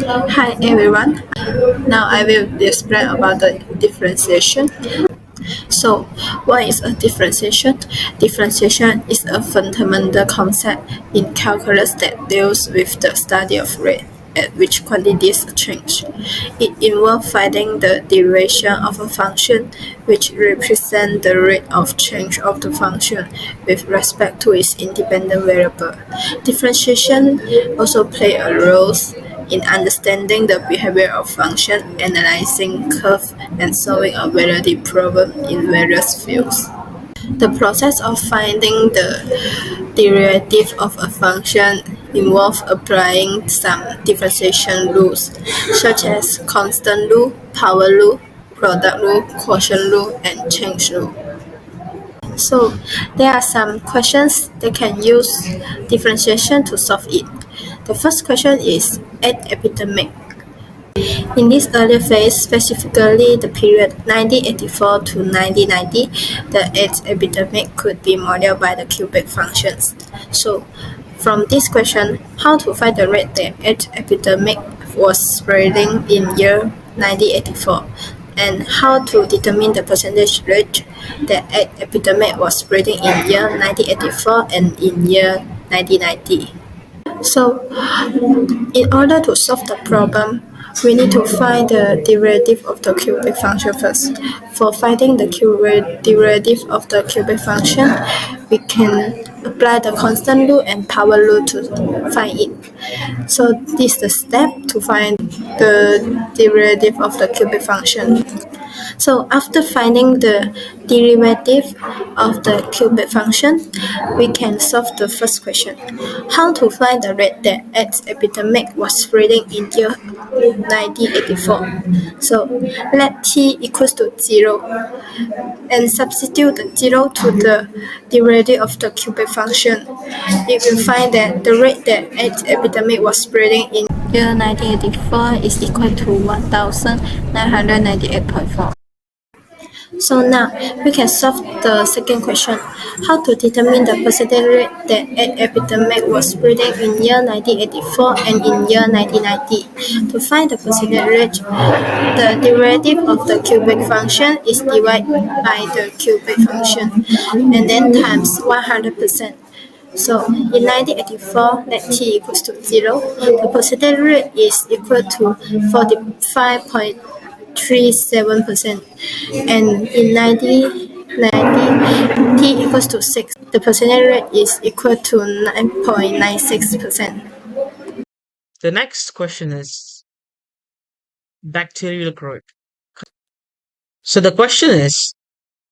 Hi everyone. Now I will explain about the differentiation. So, what is a differentiation? Differentiation is a fundamental concept in calculus that deals with the study of rate at which quantities change. It involves finding the derivation of a function which represents the rate of change of the function with respect to its independent variable. Differentiation also play a role in understanding the behavior of function, analyzing curve, and solving a variety problem in various fields. The process of finding the derivative of a function involves applying some differentiation rules, such as constant rule, power rule, product rule, quotient rule, and change rule. So there are some questions that can use differentiation to solve it. The first question is at epidemic. In this early phase, specifically the period 1984 to 1990, the AIDS epidemic could be modeled by the cubic functions. So, from this question, how to find the rate that AIDS epidemic was spreading in year 1984, and how to determine the percentage rate that AIDS epidemic was spreading in year 1984 and in year 1990. So, in order to solve the problem, we need to find the derivative of the cubic function first. For finding the derivative of the cubic function, we can apply the constant rule and power rule to find it. So this is the step to find the derivative of the cubic function. So after finding the derivative of the cubic function, we can solve the first question. How to find the rate that X epidemic was spreading in year 1984? So let t equals to 0 and substitute the 0 to the derivative of the cubic function. You will find that the rate that X epidemic was spreading in year 1984 is equal to 1998.4. So now we can solve the second question. How to determine the percentage rate that an epidemic was spreading in year 1984 and in year 1990. To find the percentage rate, the derivative of the cubic function is divided by the cubic function and then times 100%. So in 1984, let t equals to 0, the percentage rate is equal to 45.37%. And in 1990, t equals to 6, the percentage rate is equal to 9.96%. The next question is bacterial growth. So the question is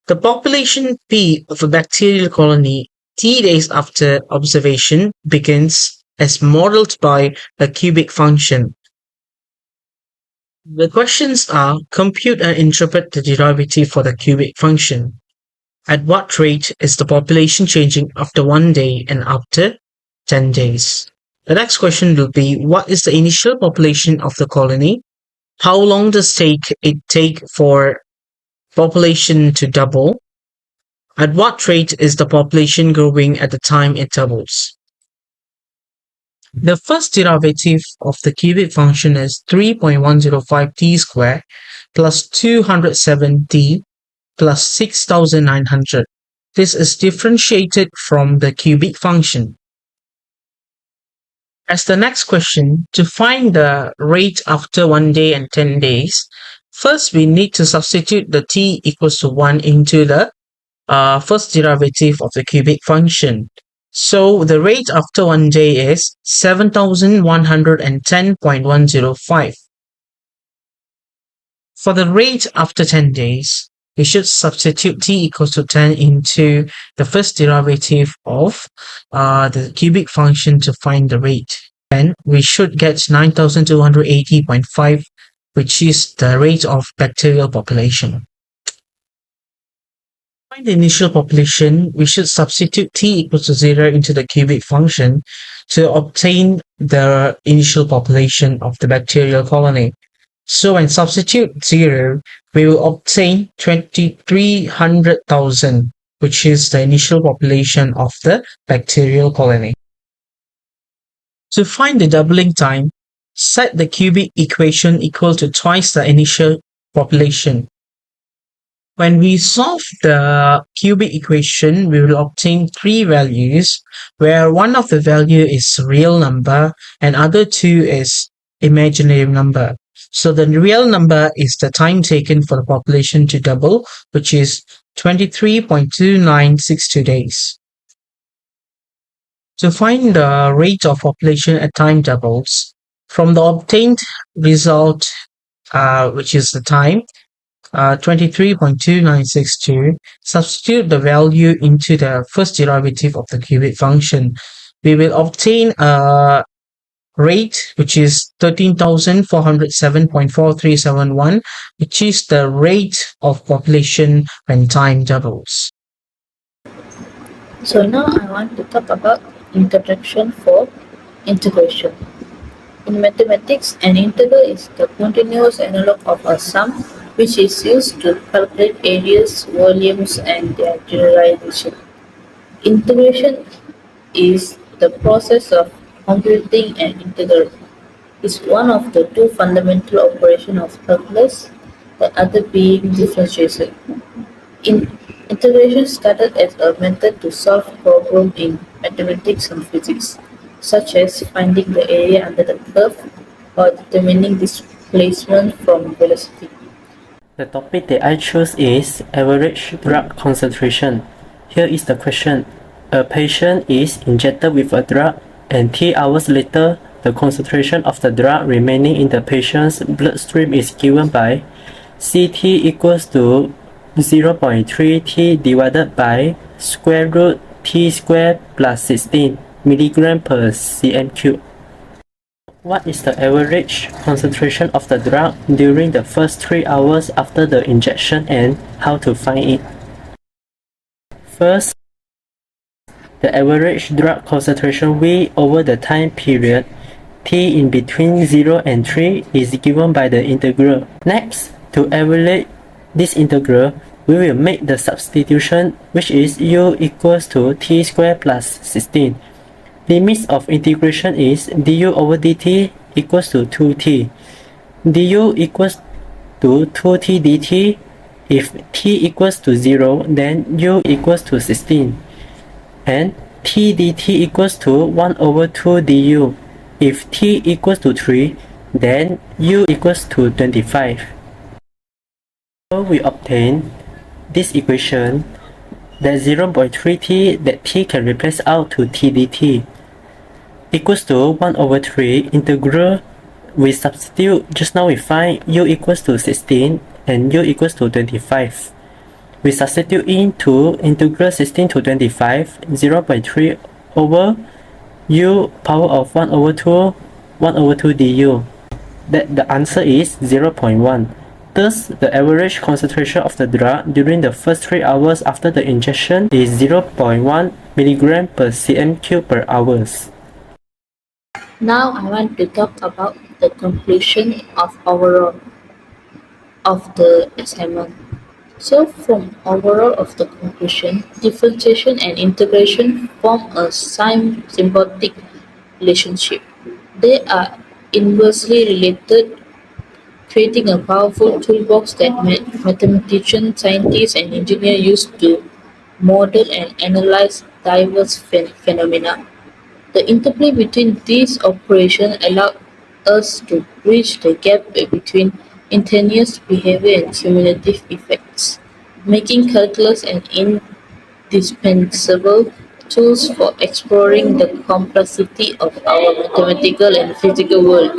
the population P of a bacterial colony T days after observation begins as modeled by a cubic function. The questions are compute and interpret the derivative for the cubic function. At what rate is the population changing after 1 day and after 10 days? The next question will be what is the initial population of the colony? How long does it take for population to double? At what rate is the population growing at the time it doubles? The first derivative of the cubic function is 3.105t squared plus 207t plus 6900. This is differentiated from the cubic function. As the next question, to find the rate after 1 day and 10 days, first we need to substitute the t equals to 1 into the first derivative of the cubic function. So the rate after 1 day is 7110.105. For the rate after 10 days, we should substitute t equals to 10 into the first derivative of the cubic function to find the rate. And we should get 9280.5, which is the rate of bacterial population. To find the initial population, we should substitute t equals to 0 into the cubic function to obtain the initial population of the bacterial colony. So when substitute 0, we will obtain 2300,000, which is the initial population of the bacterial colony. To find the doubling time, Set the cubic equation equal to twice the initial population. When we solve the cubic equation, we will obtain three values, where one of the value is real number and other two is imaginary number. So the real number is the time taken for the population to double, which is 23.2962 days. To find the rate of population at time doubles, from the obtained result, which is the time, 23.2962, substitute the value into the first derivative of the cubic function. We will obtain a rate which is 13,407.4371, which is the rate of population when time doubles. So now I want to talk about introduction for integration. In mathematics, an integral is the continuous analog of a sum, which is used to calculate areas, volumes, and their generalization. Integration is the process of computing an integral. It's one of the two fundamental operations of calculus, the other being differentiation. Integration started as a method to solve problems in mathematics and physics, such as finding the area under the curve or determining displacement from velocity. The topic that I chose is average drug concentration. Here is the question. A patient is injected with a drug and 3 hours later, the concentration of the drug remaining in the patient's bloodstream is given by Ct equals to 0.3 T divided by square root T squared plus 16 milligram per cm cube. What is the average concentration of the drug during the first 3 hours after the injection and how to find it? First, the average drug concentration V over the time period T in between 0 and 3 is given by the integral. Next, to evaluate this integral, we will make the substitution, which is u equals to t squared plus 16. Limits of integration is du over dt equals to 2t. du equals to 2t dt. If t equals to 0, then u equals to 16. And t dt equals to 1 over 2 du. If t equals to 3, then u equals to 25. So we obtain this equation that 0.3t that t can replace out to t dt equals to 1 over 3 integral. We substitute, just now we find u equals to 16 and u equals to 25. We substitute into integral 16 to 25, 0.3 over u power of 1 over 2, 1 over 2 du. That the answer is 0.1. Thus, the average concentration of the drug during the first 3 hours after the injection is 0.1 milligram per cm cube per hours. Now I want to talk about the conclusion of overall of the assignment. So from overall of the conclusion, differentiation and integration form a symbiotic relationship. They are inversely related, creating a powerful toolbox that mathematicians, scientists, and engineers use to model and analyze diverse phenomena. The interplay between these operations allows us to bridge the gap between instantaneous behavior and cumulative effects, making calculus an indispensable tool for exploring the complexity of our mathematical and physical world.